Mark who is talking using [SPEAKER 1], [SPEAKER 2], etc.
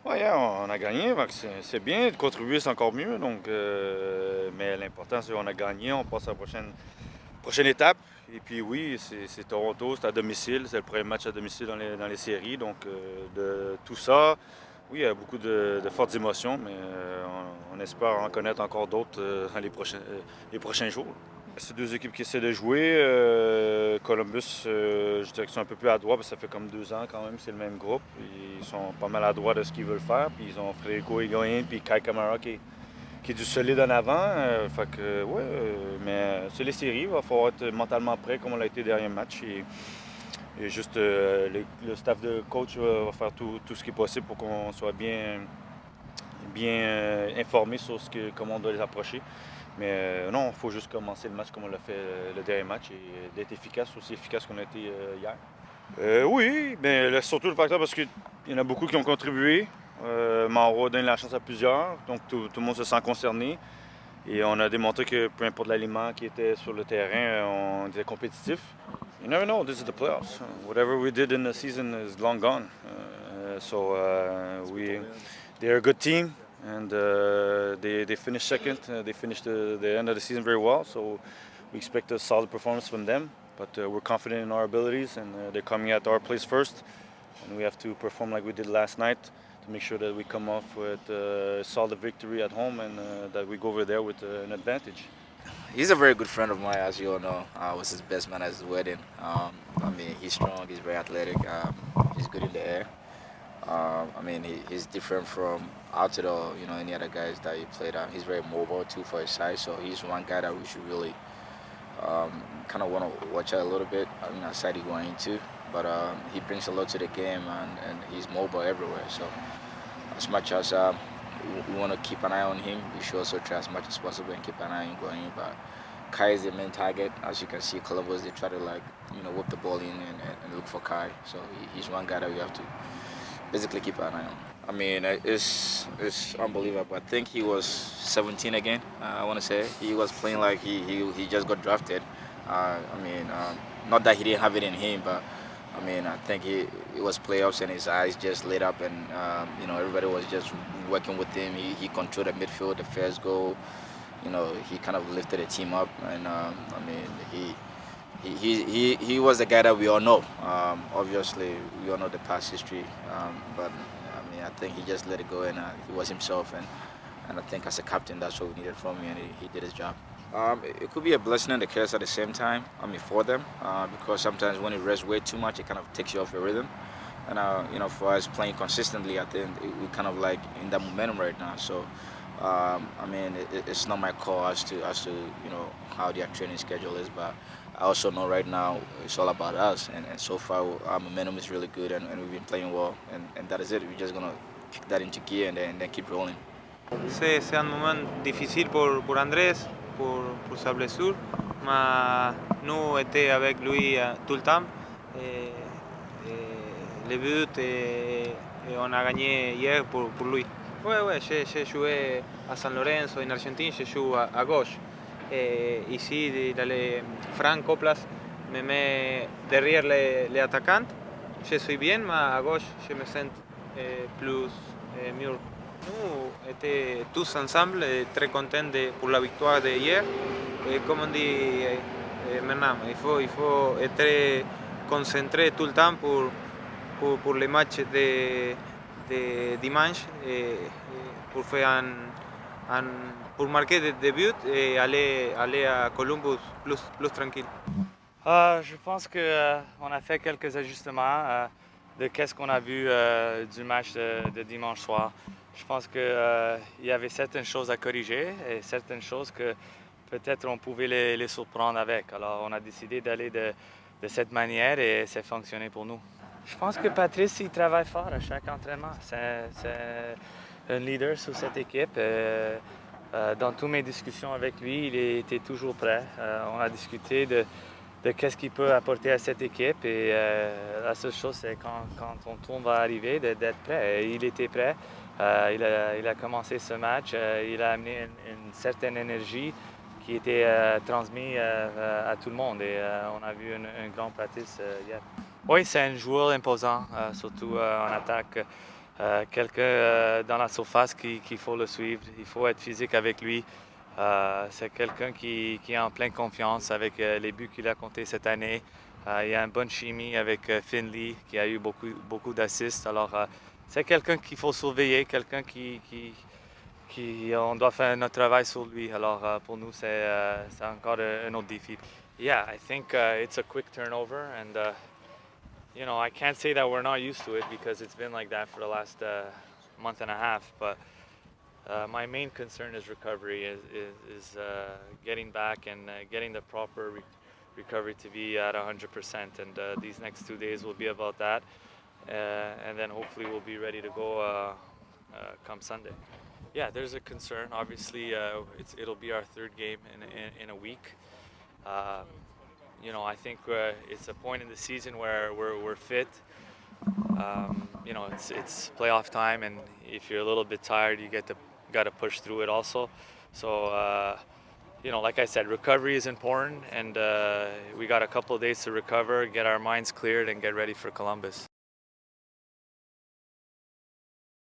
[SPEAKER 1] Ouais, hier, on a gagné, donc c'est bien. De contribuer, c'est encore mieux. Donc, mais l'important, c'est qu'on a gagné. On passe à la prochaine étape. Et puis oui, c'est Toronto, c'est à domicile. C'est le premier match à domicile dans les séries. Donc, de tout ça, oui, il y a beaucoup de fortes émotions, mais on espère en connaître encore d'autres dans les prochains jours. C'est deux équipes qui essaient de jouer. Columbus, je dirais qu'ils sont un peu plus adroits parce que ça fait comme 2 ans quand même, c'est le même groupe. Ils sont pas mal adroits de ce qu'ils veulent faire. Puis ils ont Federico Higuaín puis Kai Kamara qui est du solide en avant. Fait que, ouais, mais c'est les séries. Il va falloir être mentalement prêt comme on l'a été le dernier match. Et juste le staff de coach va faire tout ce qui est possible pour qu'on soit bien informé sur comment on doit les approcher. Mais non, il faut juste commencer le match comme on l'a fait le dernier match et d'être efficace, aussi efficace qu'on a été hier. Oui, mais surtout le facteur parce qu'il y en a beaucoup qui ont contribué. Mauro donne la chance à plusieurs, donc tout le monde se sent concerné. Et on a démontré que peu importe l'aliment qui était sur le terrain, on était compétitif. You never know, this is the playoffs. Whatever we did in the season is long gone. They're a good team, and they finished second. They finished the end of the season very well, so we expect a solid performance from them. But we're confident in our abilities, and they're coming at our place first, and we have to perform like we did last night to make sure that we come off with a solid victory at home and that we go over there with an advantage.
[SPEAKER 2] He's a very good friend of mine, as you all know. I was his best man at his wedding. He's strong, he's very athletic, he's good in the air. He's different from Altidore or any other guys that he played. He's very mobile too for his size, so he's one guy that we should really kind of want to watch out a little bit. Outside going into, but he brings a lot to the game and he's mobile everywhere. So as much as we want to keep an eye on him, we should also try as much as possible and keep an eye on going in. But Kai is the main target. As you can see, Columbus, they try to whip the ball in and look for Kai. So he's one guy that we have to basically keep an eye on. It's unbelievable. I think he was 17 again. I want to say he was playing like he just got drafted. Not that he didn't have it in him, but I think it was playoffs and his eyes just lit up, and everybody was just working with him. He controlled the midfield, the first goal. He kind of lifted the team up, and he was the guy that we all know. Obviously, we all know the past history, but I think he just let it go, and he was himself, and I think as a captain, that's what we needed from him, and he did his job. It could be a blessing and a curse at the same time. For them, because sometimes when you rest way too much, it kind of takes you off your rhythm. And for us playing consistently, I think we kind of like in that momentum right now. So, it's not my call as to how their training schedule is, but I also know right now it's all about us. And so far, our momentum is really good, and we've been playing well. And that is it. We're just gonna kick that into gear and then keep rolling.
[SPEAKER 3] C'est un moment difficile pour Andrés, pour sa blessure, mais nous étions avec lui tout le temps. Et, les buts et on a gagné hier pour lui. Oui, j'ai joué à San Lorenzo en Argentine, je joue à gauche. Et ici, Frank Koplas me met derrière les attaquants. Je suis bien, mais à gauche, je me sens plus mieux. Nous étions tous ensemble et très contents pour la victoire d'hier. Et comme on dit maintenant, il faut être concentré tout le temps pour les matchs de dimanche et pour faire pour marquer des buts et aller à Columbus plus tranquille.
[SPEAKER 4] Je pense qu'on a fait quelques ajustements de qu'est-ce qu'on a vu du match de dimanche soir. Je pense qu'il y avait certaines choses à corriger et certaines choses que peut-être on pouvait les surprendre avec. Alors on a décidé d'aller de cette manière et c'est fonctionné pour nous. Je pense que Patrice, il travaille fort à chaque entraînement. C'est un leader sur cette équipe. Dans toutes mes discussions avec lui, il était toujours prêt. On a discuté de qu'est-ce qu'il peut apporter à cette équipe et la seule chose, c'est quand ton tour va arriver, d'être prêt. Et il était prêt. Il a commencé ce match. Il a amené une certaine énergie qui était transmise à tout le monde. Et on a vu un grand Patrice hier. Oui, c'est un joueur imposant, surtout en attaque. quelqu'un dans la surface qu'il faut le suivre. Il faut être physique avec lui. C'est quelqu'un qui est en pleine confiance avec les buts qu'il a comptés cette année. Il y a une bonne chimie avec Finley qui a eu beaucoup d'assists. Alors, c'est quelqu'un qu'il faut surveiller, quelqu'un on doit faire notre travail sur lui. Alors, pour nous, c'est encore un autre défi. Yeah, I think it's a quick turnover, and I can't say that we're not used to it because it's been like that for the last month and a half. But my main concern is recovery, is getting back and getting the proper recovery to be at 100%. And these next 2 days will be about that. And then hopefully we'll be ready to go come Sunday. Yeah, there's a concern. Obviously, it'll be our third game in a week. I think it's a point in the season where we're fit. It's playoff time, and if you're a little bit tired, you got to push through it also. So, like I said, recovery is important, and we got a couple of days to recover, get our minds cleared, and get ready for Columbus.